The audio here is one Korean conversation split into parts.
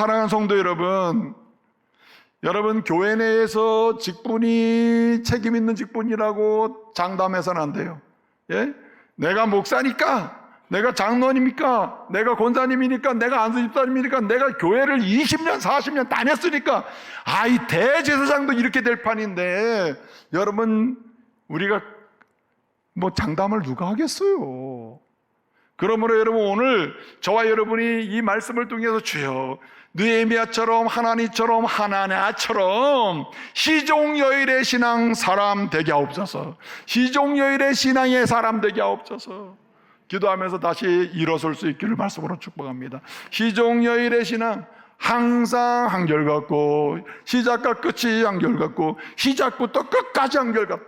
사랑하는 성도 여러분, 여러분 교회 내에서 직분이 책임 있는 직분이라고 장담해서는 안 돼요. 예? 내가 목사니까, 내가 장로님이니까, 내가 권사님이니까, 내가 안수집사님이니까, 내가 교회를 20년 40년 다녔으니까 이 대제사장도 이렇게 될 판인데, 여러분 우리가 뭐 장담을 누가 하겠어요? 그러므로 여러분 오늘 저와 여러분이 이 말씀을 통해서 주여 느헤미야처럼 하나니처럼 하나냐처럼 시종여일의 신앙 사람 되게 하옵소서. 시종여일의 신앙의 사람 되게 하옵소서. 기도하면서 다시 일어설 수 있기를 말씀으로 축복합니다. 시종여일의 신앙 항상 한결같고 시작과 끝이 한결같고 시작부터 끝까지 한결같다.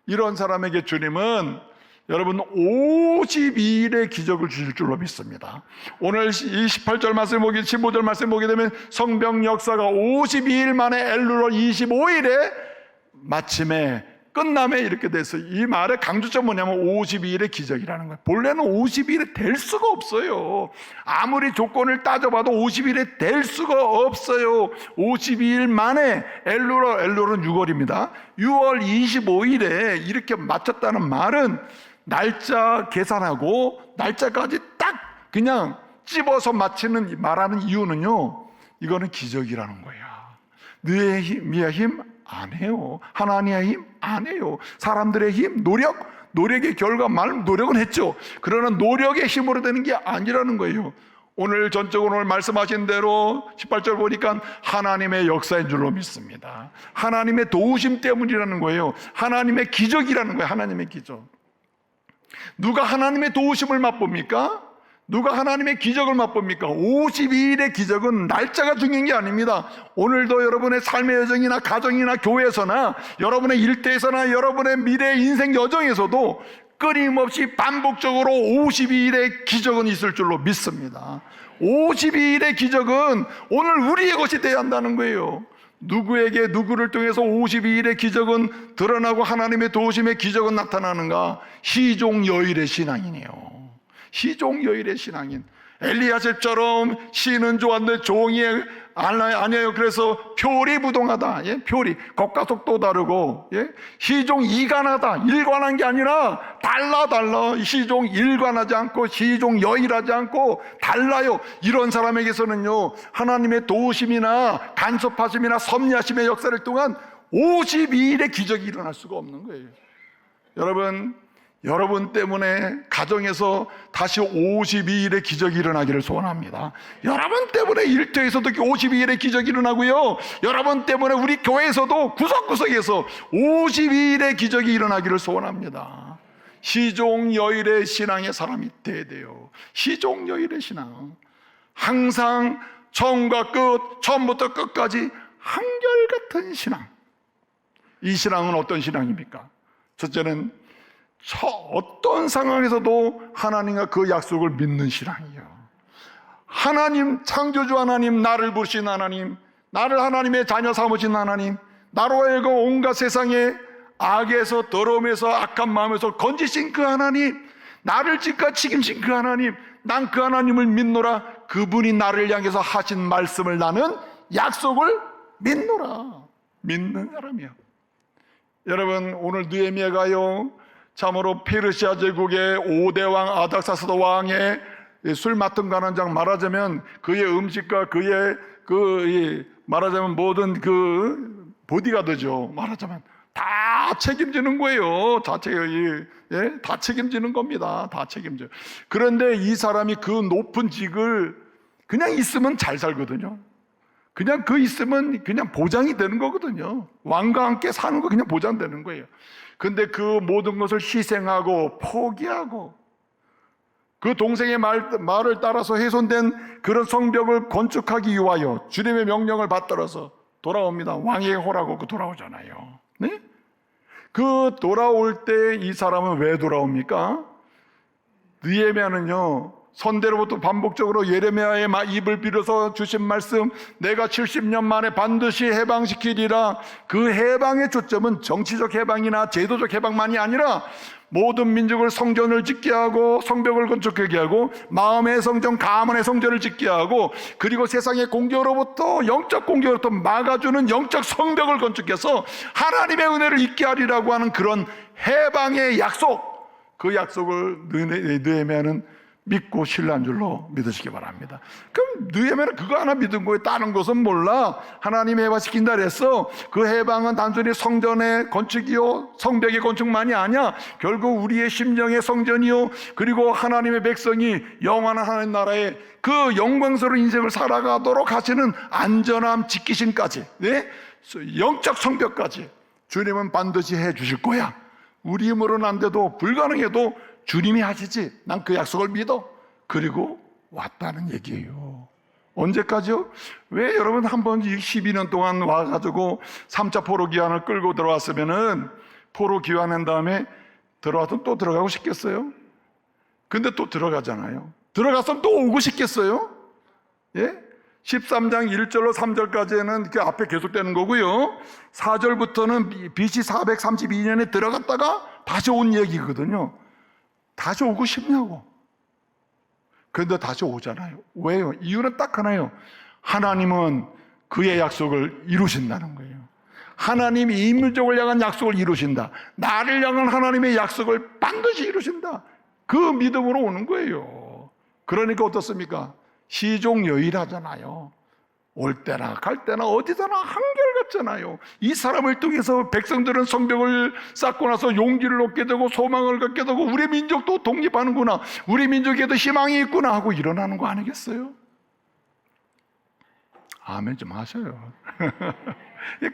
이런 사람에게 주님은 여러분 52일의 기적을 주실 줄로 믿습니다. 오늘 이 18절 말씀 보기 15절 말씀 보게 되면 성령 역사가 52일 만에 엘루로 25일에 마침에 끝남에 이렇게 됐어요. 이 말의 강조점 뭐냐면 52일의 기적이라는 거예요. 본래는 52일에 될 수가 없어요. 아무리 조건을 따져봐도 50일에 될 수가 없어요. 52일 만에 엘루로는 6월입니다. 6월 25일에 이렇게 마쳤다는 말은 날짜 계산하고 날짜까지 딱 그냥 찝어서 마치는 말하는 이유는요, 이거는 기적이라는 거야. 느헤미야의 힘 안 해요. 하나님의 힘 안 해요. 사람들의 힘, 노력의 결과 노력은 했죠. 그러나 노력의 힘으로 되는 게 아니라는 거예요. 오늘 전적으로 오늘 말씀하신 대로 18절 보니까 하나님의 역사인 줄로 믿습니다. 하나님의 도우심 때문이라는 거예요. 하나님의 기적이라는 거예요. 하나님의 기적. 누가 하나님의 도우심을 맛봅니까? 누가 하나님의 기적을 맛봅니까? 52일의 기적은 날짜가 중요한 게 아닙니다. 오늘도 여러분의 삶의 여정이나 가정이나 교회에서나 여러분의 일터에서나 여러분의 미래 인생 여정에서도 끊임없이 반복적으로 52일의 기적은 있을 줄로 믿습니다. 52일의 기적은 오늘 우리의 것이 되어야 한다는 거예요. 누구에게 누구를 통해서 52일의 기적은 드러나고 하나님의 도우심의 기적은 나타나는가? 시종여일의 신앙이네요. 시종여일의 신앙인 엘리야셉처럼 시는 좋았는데 종이 아니에요. 그래서 표리부동하다. 예? 표리 겉과 속도 다르고, 예? 시종 이관하다. 일관한 게 아니라 달라. 시종 일관하지 않고 시종 여일하지 않고 달라요. 이런 사람에게서는요, 하나님의 도우심이나 간섭하심이나 섭리하심의 역사를 통한 52일의 기적이 일어날 수가 없는 거예요. 여러분 때문에 가정에서 다시 52일의 기적이 일어나기를 소원합니다. 여러분 때문에 일터에서도 52일의 기적이 일어나고요, 여러분 때문에 우리 교회에서도 구석구석에서 52일의 기적이 일어나기를 소원합니다. 시종여일의 신앙의 사람이 돼야 돼요. 시종여일의 신앙, 항상 처음과 끝, 처음부터 끝까지 한결같은 신앙. 이 신앙은 어떤 신앙입니까? 첫째는 어떤 상황에서도 하나님과 그 약속을 믿는 신앙이에요. 하나님, 창조주 하나님, 나를 부르신 하나님, 나를 하나님의 자녀 삼으신 하나님, 나로 하여금 온갖 세상의 악에서 더러움에서 악한 마음에서 건지신 그 하나님, 나를 지금까지 책임진 그 하나님, 난 그 하나님을 믿노라. 그분이 나를 향해서 하신 말씀을 나는 약속을 믿노라. 믿는 사람이요. 여러분, 오늘 느헤미야가요, 참으로 페르시아 제국의 5대 왕 아닥사스다 왕의 술 맡은 관원장, 말하자면 그의 음식과 그의 말하자면 모든 그 보디가드죠. 말하자면 다 책임지는 거예요. 다 책임지는 겁니다. 다 책임져요. 그런데 이 사람이 그 높은 직을 그냥 있으면 잘 살거든요. 그냥 있으면 그냥 보장이 되는 거거든요. 왕과 함께 사는 거 그냥 보장되는 거예요. 근데 그 모든 것을 희생하고 포기하고 그 동생의 말을 따라서 훼손된 그런 성벽을 건축하기 위하여 주님의 명령을 받들어서 돌아옵니다. 왕에게 호라고 돌아오잖아요. 네? 그 돌아올 때 이 사람은 왜 돌아옵니까? 느헤미야는요, 선대로부터 반복적으로 예레미야의 입을 빌어서 주신 말씀, 내가 70년 만에 반드시 해방시키리라. 그 해방의 초점은 정치적 해방이나 제도적 해방만이 아니라 모든 민족을 성전을 짓게 하고 성벽을 건축하게 하고 마음의 성전 가문의 성전을 짓게 하고 그리고 세상의 공격으로부터 영적 공격으로부터 막아주는 영적 성벽을 건축해서 하나님의 은혜를 잊게 하리라고 하는 그런 해방의 약속, 그 약속을 느헤미야는 믿고 신뢰한 줄로 믿으시기 바랍니다. 그럼 느헤미야는 그거 하나 믿은 거예요. 다른 것은 몰라. 하나님이 해방시킨다 그랬어. 그 해방은 단순히 성전의 건축이요 성벽의 건축만이 아니야. 결국 우리의 심령의 성전이요 그리고 하나님의 백성이 영원한 하나님 나라에 그 영광스러운 인생을 살아가도록 하시는 안전함 지키심까지, 네? 영적 성벽까지 주님은 반드시 해 주실 거야. 우리 힘으로는 안 돼도 불가능해도 주님이 하시지. 난 그 약속을 믿어. 그리고 왔다는 얘기예요. 언제까지요? 왜 여러분 한번 12년 동안 와가지고 3차 포로 기한을 끌고 들어왔으면은 포로 기한한 다음에 들어왔으면 또 들어가고 싶겠어요? 근데 또 들어가잖아요. 들어갔으면 또 오고 싶겠어요? 예? 13장 1절로 3절까지는 그 앞에 계속되는 거고요. 4절부터는 BC 432년에 들어갔다가 다시 온 얘기거든요. 다시 오고 싶냐고. 그런데 다시 오잖아요. 왜요? 이유는 딱 하나예요. 하나님은 그의 약속을 이루신다는 거예요. 하나님이 이 민족을 향한 약속을 이루신다. 나를 향한 하나님의 약속을 반드시 이루신다. 그 믿음으로 오는 거예요. 그러니까 어떻습니까? 시종여일하잖아요. 올 때나 갈 때나 어디서나 한결같잖아요. 이 사람을 통해서 백성들은 성벽을 쌓고 나서 용기를 얻게 되고 소망을 갖게 되고 우리 민족도 독립하는구나, 우리 민족에도 희망이 있구나 하고 일어나는 거 아니겠어요? 아멘 좀 하셔요.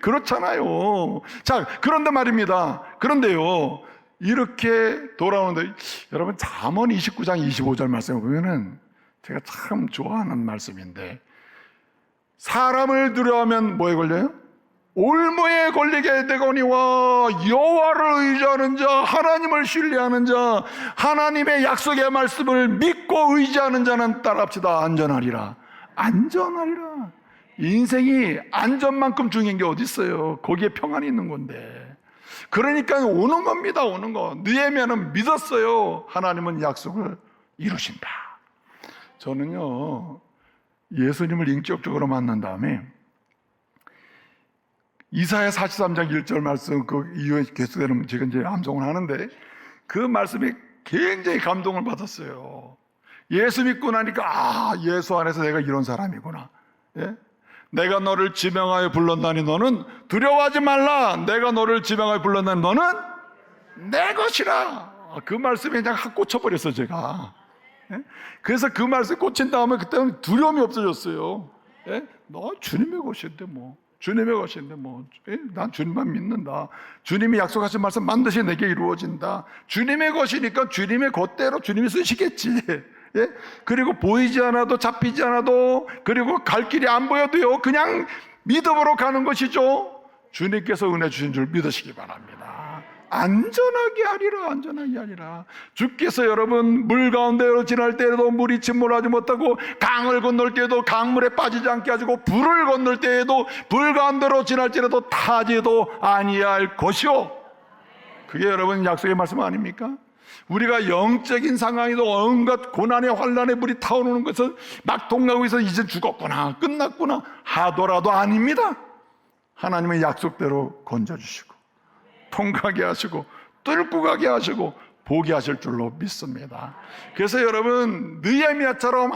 그렇잖아요. 자, 그런데 말입니다. 그런데요, 이렇게 돌아오는데 여러분 잠언 29장 25절 말씀을 보면은 제가 참 좋아하는 말씀인데, 사람을 두려워하면 뭐에 걸려요? 올무에 걸리게 되거니와 여호와를 의지하는 자, 하나님을 신뢰하는 자, 하나님의 약속의 말씀을 믿고 의지하는 자는 따라합시다. 안전하리라. 안전하리라. 인생이 안전만큼 중요한 게 어디 있어요? 거기에 평안이 있는 건데. 그러니까 오는 겁니다. 오는 거. 느헤미야는 믿었어요. 하나님은 약속을 이루신다. 저는요, 예수님을 인격적으로 만난 다음에 이사야 43장 1절 말씀 그 이후에 계속되는 제가 이제 암송을 하는데 그 말씀이 굉장히 감동을 받았어요. 예수 믿고 나니까 예수 안에서 내가 이런 사람이구나. 예? 내가 너를 지명하여 불렀나니 너는 두려워하지 말라. 내가 너를 지명하여 불렀나니 너는 내 것이라. 그 말씀에 그냥 확 꽂혀버렸어 제가. 예? 그래서 그 말씀에 꽂힌 다음에 그때는 두려움이 없어졌어요. 예? 너 주님의 것인데 뭐, 주님의 것인데 뭐, 예? 난 주님만 믿는다. 주님이 약속하신 말씀 반드시 내게 이루어진다. 주님의 것이니까 주님의 것대로 주님이 쓰시겠지. 예? 그리고 보이지 않아도 잡히지 않아도 그리고 갈 길이 안 보여도요, 그냥 믿음으로 가는 것이죠. 주님께서 은혜 주신 줄 믿으시기 바랍니다. 안전하게 하리라. 안전하게 하리라. 주께서 여러분 물 가운데로 지날 때에도 물이 침몰하지 못하고 강을 건널 때에도 강물에 빠지지 않게 하시고 불을 건널 때에도 불 가운데로 지날지라도 타지도 아니할 것이요. 그게 여러분 약속의 말씀 아닙니까? 우리가 영적인 상황에도 온갖 고난의 환난의 물이 타오르는 것을 막 동하고 있어 이제 죽었구나 끝났구나 하더라도 아닙니다. 하나님의 약속대로 건져주시고 통과하게 하시고 뚫고 가게 하시고 보게 하실 줄로 믿습니다. 그래서 여러분 느헤미야처럼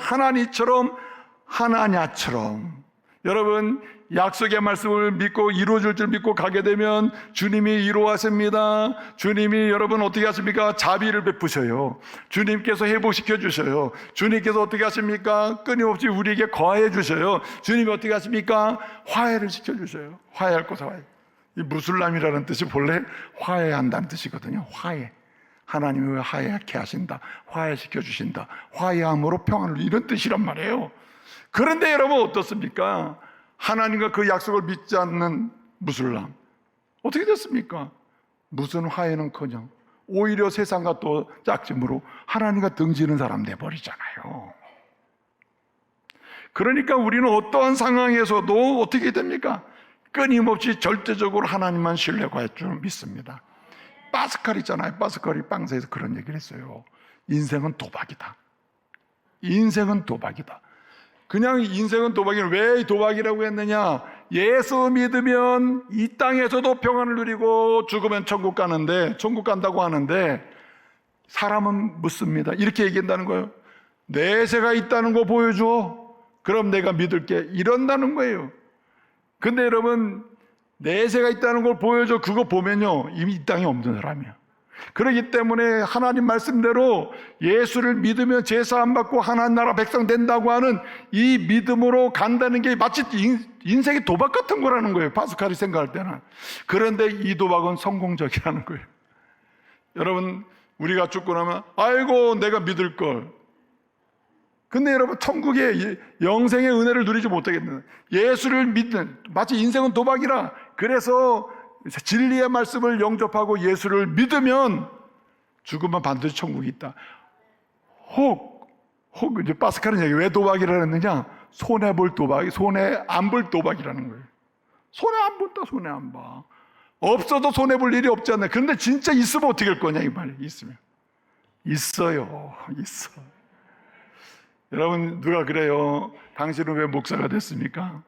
하나냐처럼 여러분 약속의 말씀을 믿고 이루어질 줄 믿고 가게 되면 주님이 이루어하십니다. 주님이 여러분 어떻게 하십니까? 자비를 베푸셔요. 주님께서 회복시켜 주셔요. 주님께서 어떻게 하십니까? 끊임없이 우리에게 거하해 주셔요. 주님이 어떻게 하십니까? 화해를 시켜 주셔요. 화해할 곳 화해. 이 무술람이라는 뜻이 본래 화해한다는 뜻이거든요. 화해. 하나님이 화해하게 하신다. 화해시켜 주신다. 화해함으로 평안을, 이런 뜻이란 말이에요. 그런데 여러분 어떻습니까? 하나님과 그 약속을 믿지 않는 무술람 어떻게 됐습니까? 무슨 화해는커녕 오히려 세상과 또 짝짐으로 하나님과 등지는 사람 돼버리잖아요. 그러니까 우리는 어떠한 상황에서도 어떻게 됩니까? 끊임없이 절대적으로 하나님만 신뢰할 줄 믿습니다. 파스칼 있잖아요. 파스칼이 빵사에서 그런 얘기를 했어요. 인생은 도박이다. 인생은 도박이다. 그냥 인생은 도박이다. 왜 도박이라고 했느냐? 예수 믿으면 이 땅에서도 평안을 누리고 죽으면 천국 가는데, 천국 간다고 하는데 사람은 묻습니다. 이렇게 얘기한다는 거예요. 내세가 있다는 거 보여줘. 그럼 내가 믿을게. 이런다는 거예요. 근데 여러분, 내세가 있다는 걸 보여줘. 그거 보면요, 이미 이 땅에 없는 사람이야. 그렇기 때문에 하나님 말씀대로 예수를 믿으면 제사 안 받고 하나님 나라 백성 된다고 하는 이 믿음으로 간다는 게 마치 인생의 도박 같은 거라는 거예요. 파스칼이 생각할 때는. 그런데 이 도박은 성공적이라는 거예요. 여러분, 우리가 죽고 나면 아이고 내가 믿을 걸. 근데 여러분, 천국의 영생의 은혜를 누리지 못하겠는, 예수를 믿는, 마치 인생은 도박이라. 그래서 진리의 말씀을 영접하고 예수를 믿으면 죽으면 반드시 천국이 있다. 혹 이제 파스칼은 얘기, 왜 도박이라 했느냐? 손해 볼 도박이, 손해 안 볼 도박이라는 거예요. 손해 안 본다, 손해 안 봐. 없어도 손해 볼 일이 없잖아요. 그런데 진짜 있으면 어떻게 할 거냐, 이 말이에요. 있으면. 있어요. 있어. 여러분, 누가 그래요? 당신은 왜 목사가 됐습니까?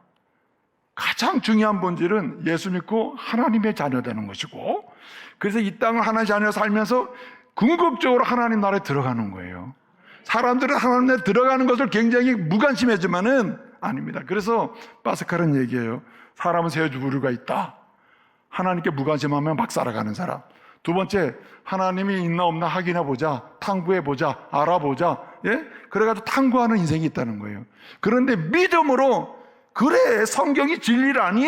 가장 중요한 본질은 예수 믿고 하나님의 자녀 되는 것이고, 그래서 이 땅을 하나님의 자녀 살면서 궁극적으로 하나님 나라에 들어가는 거예요. 사람들은 하나님 나라에 들어가는 것을 굉장히 무관심하지만은 아닙니다. 그래서 파스칼은 얘기해요. 사람은 세 부류가 있다. 하나님께 무관심하면 막 살아가는 사람. 두 번째, 하나님이 있나 없나 확인해 보자, 탐구해 보자, 알아보자. 예? 그래가지고 탐구하는 인생이 있다는 거예요. 그런데 믿음으로, 그래 성경이 진리라니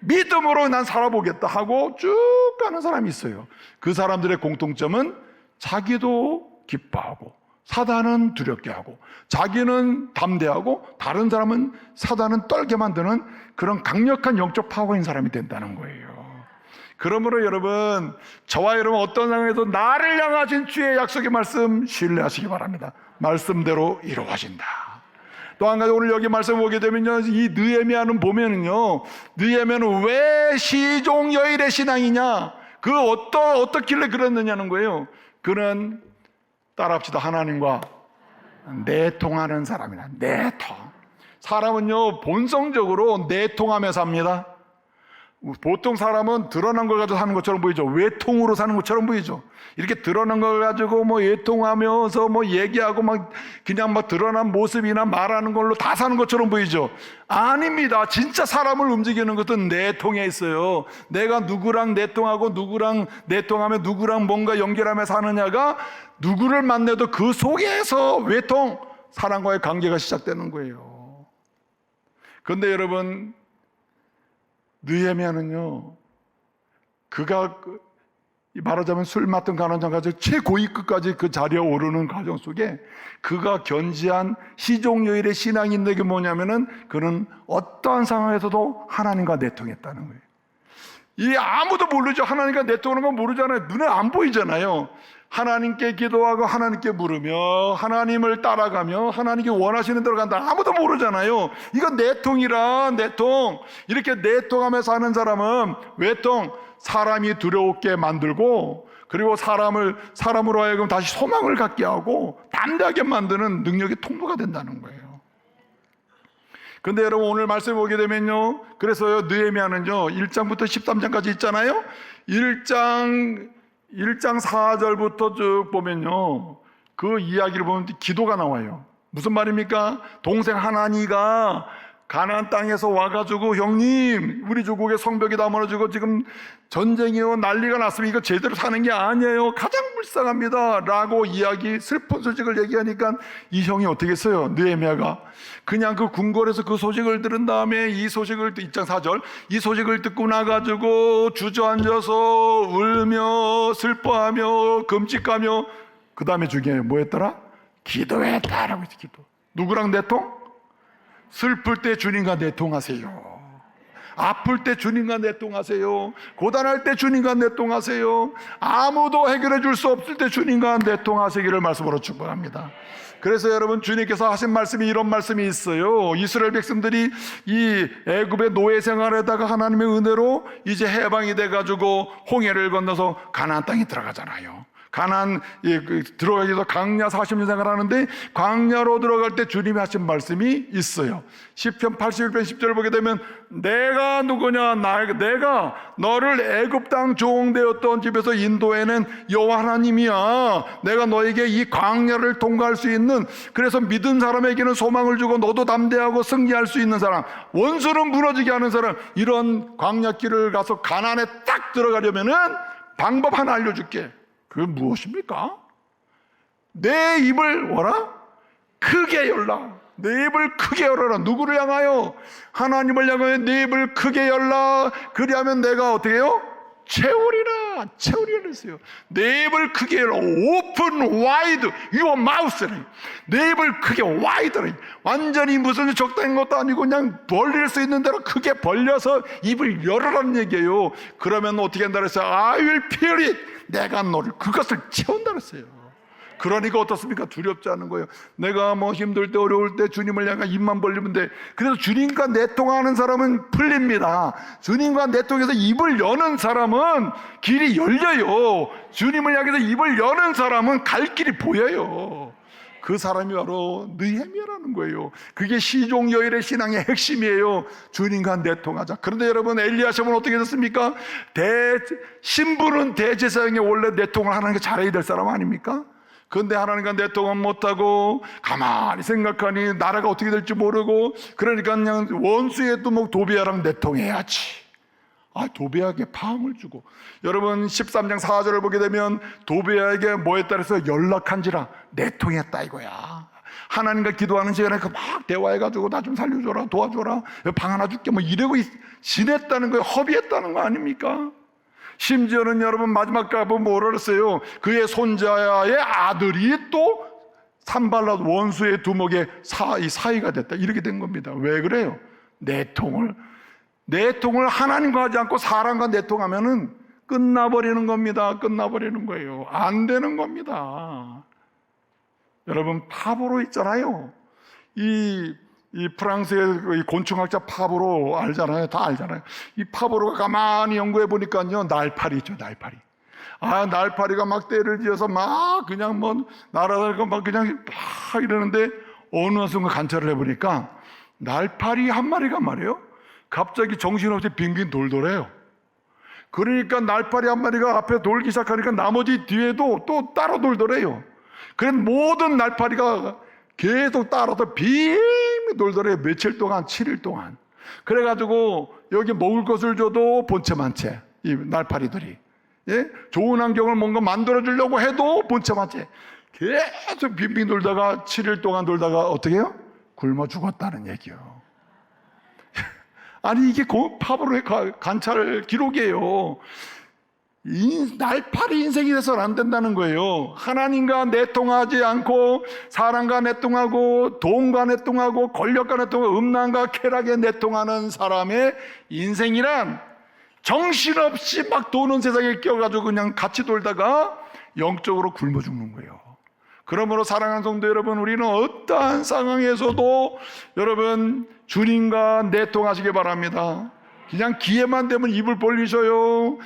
믿음으로 난 살아보겠다 하고 쭉 가는 사람이 있어요. 그 사람들의 공통점은 자기도 기뻐하고 사단은 두렵게 하고 자기는 담대하고 다른 사람은 사단은 떨게 만드는 그런 강력한 영적 파워인 사람이 된다는 거예요. 그러므로 여러분, 저와 여러분 어떤 상황에도 나를 향하신 주의 약속의 말씀 신뢰하시기 바랍니다. 말씀대로 이루어진다. 또 한 가지, 오늘 여기 말씀 보게 되면요, 이 느헤미야는 보면은요, 느헤미야는 왜 시종여일의 신앙이냐? 그 어떻길래 그랬느냐는 거예요. 그는, 따라합시다, 하나님과 내통하는 사람이다. 내통. 사람은요, 본성적으로 내통하며 삽니다. 보통 사람은 드러난 걸 가지고 사는 것처럼 보이죠. 외통으로 사는 것처럼 보이죠. 이렇게 드러난 걸 가지고 뭐 외통하면서 뭐 얘기하고 막 그냥 막 드러난 모습이나 말하는 걸로 다 사는 것처럼 보이죠. 아닙니다. 진짜 사람을 움직이는 것은 내통에 있어요. 내가 누구랑 내통하고 누구랑 내통하며 누구랑 뭔가 연결하며 사느냐가 누구를 만나도 그 속에서 외통, 사람과의 관계가 시작되는 거예요. 그런데 여러분, 느헤미야는요, 그가 말하자면 술 맡은 가난장 가지고 최고위급까지 그 자리에 오르는 과정 속에 그가 견지한 시종여일의 신앙이 있는 게 뭐냐면은, 그는 어떠한 상황에서도 하나님과 내통했다는 거예요. 이 아무도 모르죠. 하나님과 내통하는 건 모르잖아요. 눈에 안 보이잖아요. 하나님께 기도하고 하나님께 물으며 하나님을 따라가며 하나님께 원하시는 대로 간다. 아무도 모르잖아요. 이건 내통이라, 내통. 이렇게 내통하며 사는 사람은 외통, 사람이 두려웠게 만들고, 그리고 사람으로 하여금 다시 소망을 갖게 하고 담대하게 만드는 능력의 통로가 된다는 거예요. 근데 여러분, 오늘 말씀 보게 되면요, 그래서요, 느헤미야는요 1장부터 13장까지 있잖아요. 1장 4절부터 쭉 보면요, 그 이야기를 보면 기도가 나와요. 무슨 말입니까? 동생 하나니가 가나안 땅에서 와가지고, 형님, 우리 조국의 성벽이 다 무너지고 지금 전쟁이요 난리가 났으면 이거 제대로 사는 게 아니에요. 가장 불쌍합니다 라고 슬픈 소식을 얘기하니까 이 형이 어떻게 했어요? 느헤미야가 그냥 그 궁궐에서 그 소식을 들은 다음에 1장 4절, 이 소식을 듣고 나가지고 주저앉아서 울며 슬퍼하며 금식하며, 그 다음에 중요해요. 뭐 했더라? 기도했다라고 했지. 기도. 누구랑 내통? 슬플 때 주님과 내통하세요. 아플 때 주님과 내통하세요. 고단할 때 주님과 내통하세요. 아무도 해결해 줄 수 없을 때 주님과 내통하시기를 말씀으로 축복합니다. 그래서 여러분, 주님께서 하신 말씀이 이런 말씀이 있어요. 이스라엘 백성들이 이 애굽의 노예 생활에다가 하나님의 은혜로 이제 해방이 돼가지고 홍해를 건너서 가나안 땅에 들어가잖아요. 가나안 들어가기 위해서 광야 40년 생활하는데, 광야로 들어갈 때 주님이 하신 말씀이 있어요. 시편 81편 10절을 보게 되면, 내가 누구냐, 내가 너를 애굽 땅 종되었던 집에서 인도해낸 여호와 하나님이야. 내가 너에게 이 광야를 통과할 수 있는, 그래서 믿은 사람에게는 소망을 주고 너도 담대하고 승리할 수 있는 사람, 원수는 무너지게 하는 사람, 이런 광야길을 가서 가나안에 딱 들어가려면은 방법 하나 알려줄게. 그건 무엇입니까? 내 입을 뭐라? 크게 열라. 내 입을 크게 열어라. 누구를 향하여? 하나님을 향하여 내 입을 크게 열라. 그리하면 내가 어떻게 해요? 채우리라. 채우리라 했어요. 내 입을 크게 열어. Open wide your mouth. 내 입을 크게 wide. 완전히 무슨 적당한 것도 아니고 그냥 벌릴 수 있는 대로 크게 벌려서 입을 열어라는 얘기예요. 그러면 어떻게 한다 그랬어요? I will fill it. 내가 너를 그것을 채운다 그랬어요. 그러니까 어떻습니까? 두렵지 않은 거예요. 내가 뭐 힘들 때 어려울 때 주님을 향해 입만 벌리면 돼. 그래서 주님과 내통하는 사람은 풀립니다. 주님과 내통해서 입을 여는 사람은 길이 열려요. 주님을 향해서 입을 여는 사람은 갈 길이 보여요. 그 사람이 바로 느헤미야라는 거예요. 그게 시종여일의 신앙의 핵심이에요. 주님과 내통하자. 그런데 여러분, 엘리야십은 어떻게 됐습니까? 신부는 대제사장이 원래 내통을 하는 게 잘해야 될 사람 아닙니까? 그런데 하나님과 내통은 못하고 가만히 생각하니 나라가 어떻게 될지 모르고, 그러니까 그냥 원수의 두목 도비야랑 내통해야지. 도비야에게 파함을 주고, 여러분 13장 4절을 보게 되면 도비야에게 뭐 했다 그래서 연락한지라, 내통했다 이거야. 하나님과 기도하는 시간에 막 대화해가지고 나 좀 살려줘라, 도와줘라, 방 하나 줄게 뭐 이러고 지냈다는 거예요. 허비했다는 거 아닙니까? 심지어는 여러분 마지막 가보면 뭐라 그랬어요? 그의 손자의 아들이 또 산발랏 원수의 두목의 사이가 됐다, 이렇게 된 겁니다. 왜 그래요? 내통을 하나님과 하지 않고 사람과 내통하면은 끝나버리는 겁니다. 끝나버리는 거예요. 안 되는 겁니다. 여러분, 파브로 있잖아요. 이 프랑스의 곤충학자 파브로 알잖아요. 다 알잖아요. 이 파브로가 가만히 연구해 보니까요, 날파리 있죠, 날파리. 날파리가 막 떼를 지어서 막 그냥 뭐 날아다니고 막 그냥 막 이러는데, 어느 순간 관찰을 해보니까 날파리 한 마리가 말이에요, 갑자기 정신없이 빙빙 돌더래요. 그러니까 날파리 한 마리가 앞에 돌기 시작하니까 나머지 뒤에도 또 따라 돌더래요. 그래서 모든 날파리가 계속 따라서 빙빙 돌더래요. 며칠 동안, 7일 동안. 그래가지고 여기 먹을 것을 줘도 본체만 채, 이 날파리들이. 예? 좋은 환경을 뭔가 만들어주려고 해도 본체만 채. 계속 빙빙 돌다가 7일 동안 돌다가 어떻게 해요? 굶어 죽었다는 얘기요. 아니, 이게 파브로의 관찰 기록이에요. 날파리 인생이 돼서는 안 된다는 거예요. 하나님과 내통하지 않고 사람과 내통하고 돈과 내통하고 권력과 내통하고 음란과 쾌락에 내통하는 사람의 인생이란, 정신없이 막 도는 세상에 껴가지고 그냥 같이 돌다가 영적으로 굶어 죽는 거예요. 그러므로 사랑하는 성도 여러분, 우리는 어떠한 상황에서도 여러분 주님과 내통하시기 바랍니다. 그냥 기회만 되면 입을 벌리셔요.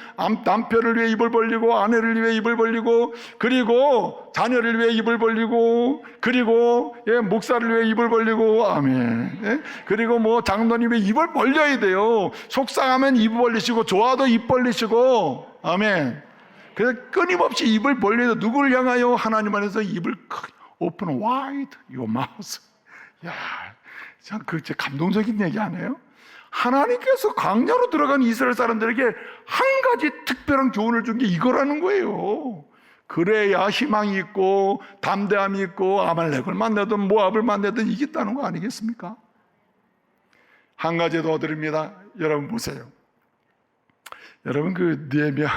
남편을 위해 입을 벌리고, 아내를 위해 입을 벌리고, 그리고 자녀를 위해 입을 벌리고, 그리고 목사를 위해 입을 벌리고, 아멘. 그리고 뭐 장로님 위해 입을 벌려야 돼요. 속상하면 입 벌리시고, 좋아도 입 벌리시고, 아멘. 그래서 끊임없이 입을 벌려서 누구를 향하여? 하나님 안에서 입을 크게 open wide your mouth. 야, 참 그 감동적인 얘기 아니에요? 하나님께서 광야로 들어간 이스라엘 사람들에게 한 가지 특별한 교훈을 준 게 이거라는 거예요. 그래야 희망이 있고 담대함이 있고 아말렉을 만나든 모압을 만나든 이겼다는 거 아니겠습니까? 한 가지 더 드립니다. 여러분 보세요. 여러분 그 느헤미야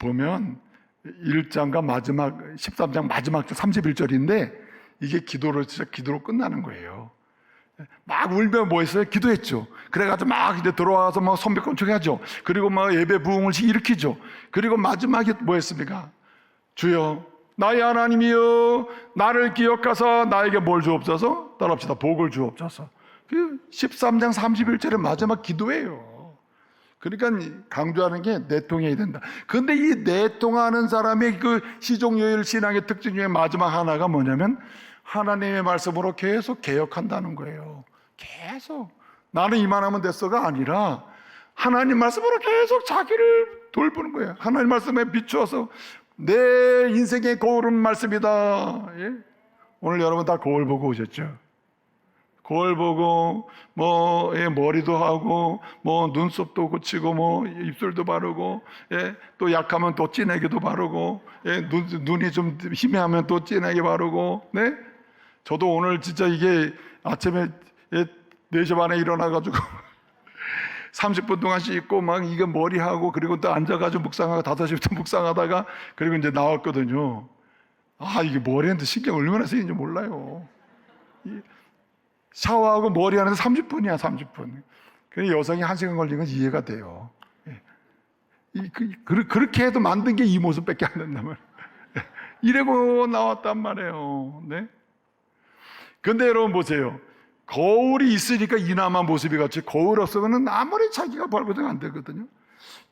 보면 1장과 마지막 13장 마지막 31절인데 이게 기도로 끝나는 거예요. 막 울며 뭐 했어요? 기도했죠. 그래가지고 막 이제 들어와서 막 선배권총하죠. 그리고 막 예배 부흥을 일으키죠. 그리고 마지막에 뭐 했습니까? 주여, 나의 하나님이여, 나를 기억하사 나에게 뭘 주옵소서? 따라합시다. 복을 주옵소서. 그 13장 31절의 마지막 기도예요. 그러니까 강조하는 게 내통해야 된다. 그런데 이 내통하는 사람의 그 시종요일 신앙의 특징 중에 마지막 하나가 뭐냐면 하나님의 말씀으로 계속 개혁한다는 거예요. 계속. 나는 이만하면 됐어가 아니라 하나님 말씀으로 계속 자기를 돌보는 거예요. 하나님 말씀에 비추어서 내 인생의 거울은 말씀이다. 예? 오늘 여러분 다 거울 보고 오셨죠? 거울 보고 뭐 머리도 하고 뭐 눈썹도 고치고 뭐 입술도 바르고 또 약하면 또 진하게도 바르고 눈이 좀 희미하면 또 진하게 바르고 네? 저도 오늘 진짜 이게 아침에 4시 반에 일어나가지고 30분 동안 씻고 막 이게 머리하고 그리고 또 앉아가지고 묵상하고 5시부터 묵상하다가 그리고 이제 나왔거든요. 아, 이게 머리한테 신경 얼마나 쓰이는지 몰라요. 샤워하고 머리 하는데 30분이야, 30분. 그래서 여성이 1시간 걸린 건 이해가 돼요. 그렇게 해도 만든 게 이 모습밖에 안 된단 말이에요. 이래고 나왔단 말이에요. 네? 근데 여러분 보세요. 거울이 있으니까 이나마 모습이 같이 거울 없으면 아무리 자기가 발버둥 안 되거든요.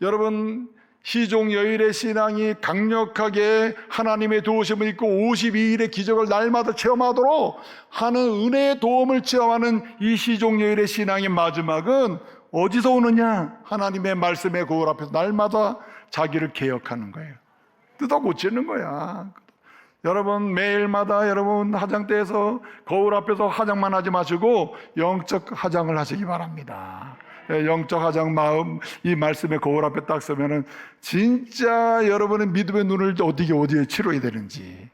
여러분 시종여일의 신앙이 강력하게 하나님의 도우심을 입고 52일의 기적을 날마다 체험하도록 하는 은혜의 도움을 체험하는 이 시종여일의 신앙의 마지막은 어디서 오느냐? 하나님의 말씀의 거울 앞에서 날마다 자기를 개혁하는 거예요. 뜯어 고치는 거야. 여러분 매일마다 여러분 화장대에서 거울 앞에서 화장만 하지 마시고 영적 화장을 하시기 바랍니다. 영적 화장 마음 이 말씀의 거울 앞에 딱 서면은 진짜 여러분의 믿음의 눈을 어디에 치료해야 되는지,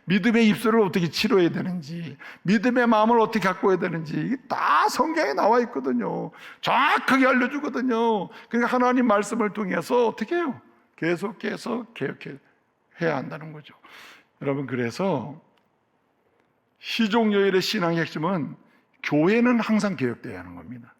믿음의 입술을 어떻게 치료해야 되는지, 믿음의 마음을 어떻게 갖고 해야 되는지 이게 다 성경에 나와 있거든요. 정확하게 알려주거든요. 그러니까 하나님 말씀을 통해서 어떻게 해요? 계속해서 개혁해야 한다는 거죠. 여러분 그래서 시종여일의 신앙의 핵심은 교회는 항상 개혁되어야 하는 겁니다.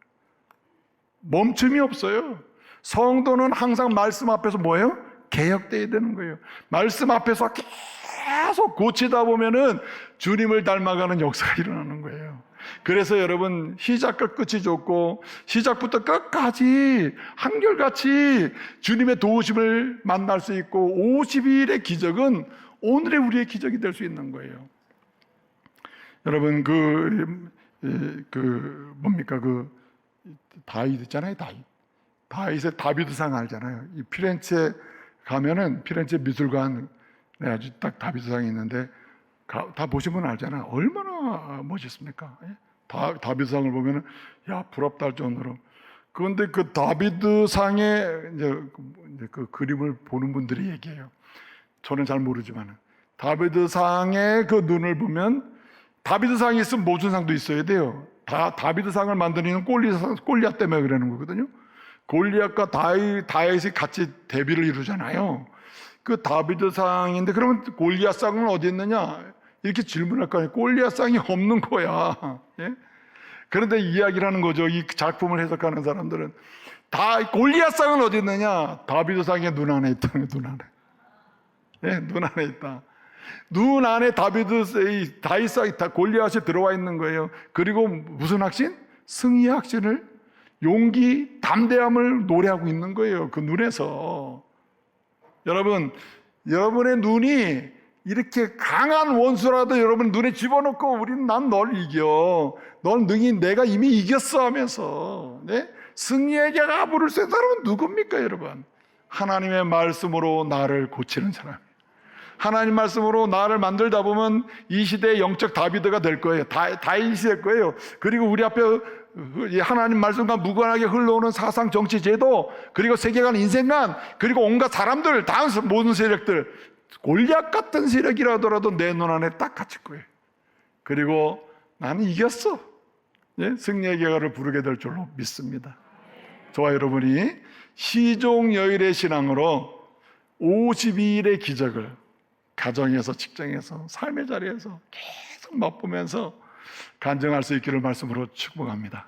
멈춤이 없어요. 성도는 항상 말씀 앞에서 뭐예요? 개혁되어야 되는 거예요. 말씀 앞에서 계속 고치다 보면은 주님을 닮아가는 역사가 일어나는 거예요. 그래서 여러분 시작과 끝이 좋고 시작부터 끝까지 한결같이 주님의 도우심을 만날 수 있고 52일의 기적은 오늘의 우리의 기적이 될 수 있는 거예요. 여러분 뭡니까 다윗 있잖아요. 다윗의 다비드상 알잖아요. 이 피렌체 가면은 피렌체 미술관 아주 딱 다비드상이 있는데 다 보신 분 알잖아요. 얼마나 멋있습니까? 다비드상을 보면은 야 부럽다 할 정도로. 그런데 그 다비드상의 이제 그 그림을 보는 분들이 얘기해요. 저는 잘 모르지만 다비드상의 그 눈을 보면 다비드상이 있으면 모든 상도 있어야 돼요. 다비드상을 만드는 골리앗 때문에 그러는 거거든요. 골리앗과 다윗이 같이 대비를 이루잖아요. 그 다비드상인데 그러면 골리앗상은 어디 있느냐? 이렇게 질문할 거 아니에요. 골리앗상이 없는 거야. 그런데 이야기를 하는 거죠. 이 작품을 해석하는 사람들은 골리앗상은 어디 있느냐? 다비드상의 눈 안에 있다는 거예요. 눈 안에 있다. 눈 안에 다윗상이 골리앗이 들어와 있는 거예요. 그리고 무슨 확신? 승리의 확신을, 용기, 담대함을 노래하고 있는 거예요. 그 눈에서. 여러분, 여러분의 눈이 이렇게 강한 원수라도 여러분 눈에 집어넣고 난 널 이겨. 넌 내가 이미 이겼어 하면서 승리의 개가 부를 수 있는 사람은 누굽니까 여러분? 하나님의 말씀으로 나를 고치는 사람. 하나님 말씀으로 나를 만들다 보면 이 시대의 영적 다비드가 될 거예요. 다윗이 될 거예요. 그리고 우리 앞에 하나님 말씀과 무관하게 흘러오는 사상, 정치, 제도, 그리고 세계관, 인생관, 그리고 온갖 사람들, 다른 모든 세력들, 골리앗 같은 세력이라더라도 내 눈 안에 딱 갇힐 거예요. 그리고 나는 이겼어. 승리의 계가를 부르게 될 줄로 믿습니다. 저와 여러분이 시종여일의 신앙으로 52일의 기적을 가정에서, 직장에서, 삶의 자리에서 계속 맛보면서 간증할 수 있기를 말씀으로 축복합니다.